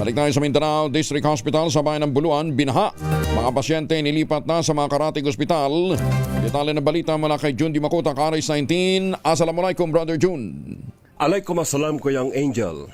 Balik tayo sa Mindanao District Hospital sa bayan ng Buluan, binaha. Mga pasyente nilipat na sa mga karatig ospital. Detalye ng balita mula kay Jun Dimacuta, Aris 19. Assalamualaikum, Brother Jun. Alaikum assalam ko yang Angel.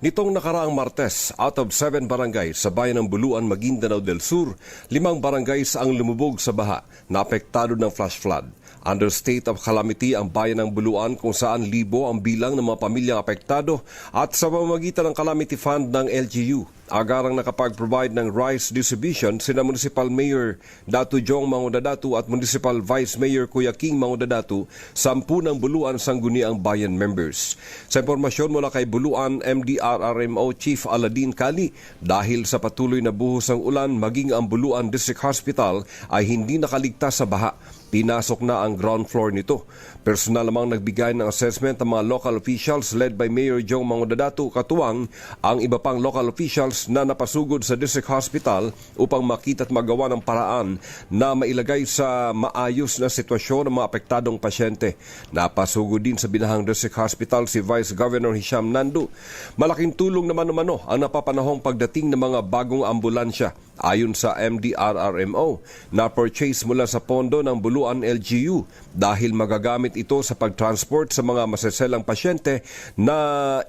Nitong nakaraang Martes, out of 7 barangays sa bayan ng Buluan, Maguindanao del Sur, 5 barangays ang lumubog sa baha na apektado ng flash flood. Under state of calamity ang bayan ng Buluan kung saan libo ang bilang ng mga pamilyang apektado at sa pamamagitan ng Calamity Fund ng LGU. Agarang nakapag-provide ng rice distribution sina Municipal Mayor Datu Jong Mangudadatu at Municipal Vice Mayor Kuya King Mangudadatu, 10 ng Buluan Sangguniang Bayan members. Sa impormasyon mula kay Buluan MDRRMO Chief Aladin Kali, dahil sa patuloy na buhos ng ulan maging ang Buluan District Hospital ay hindi nakaligtas sa baha. Pinasok na ang ground floor nito. Personal namang nagbigay ng assessment ang mga local officials led by Mayor Jong Mangudadatu katuwang ang iba pang local officials na napasugod sa District Hospital upang makita at magawa ng paraan na mailagay sa maayos na sitwasyon ng mga apektadong pasyente. Napasugod din sa binahang District Hospital si Vice Governor Hisham Nandu. Malaking tulong naman ang napapanahong pagdating ng mga bagong ambulansya. Ayon sa MDRRMO, na-purchase mula sa pondo ng Buluan LGU dahil magagamit ito sa pagtransport sa mga maseselang pasyente na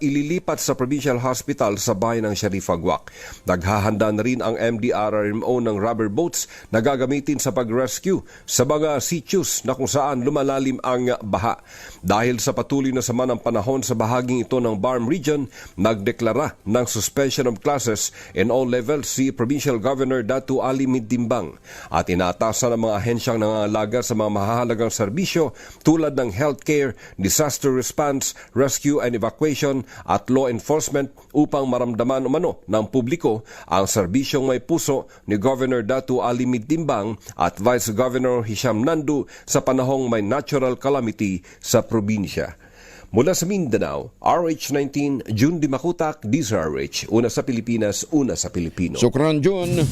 ililipat sa Provincial Hospital sa bayan ng Sharif Agwak. Naghahanda na rin ang MDRRMO ng rubber boats na gagamitin sa pag-rescue sa mga sitios na kung saan lumalalim ang baha. Dahil sa patuloy na sama ng panahon sa bahaging ito ng Barm Region, nagdeklara ng suspension of classes in all levels si Provincial Governor Datu Ali Middimbang at inatasan ng mga ahensyang nangangalaga sa mga mahahalagang serbisyo tulad ng healthcare, disaster response, rescue and evacuation at law enforcement upang maramdaman umano ng publiko ang serbisyong may puso ni Governor Datu Ali Middimbang at Vice Governor Hisham Nandu sa panahong may natural calamity sa probinsya. Mula sa Mindanao, RH19, Jun Dimacuta, DZRH, una sa Pilipinas, una sa Pilipino. Sukran, Jun.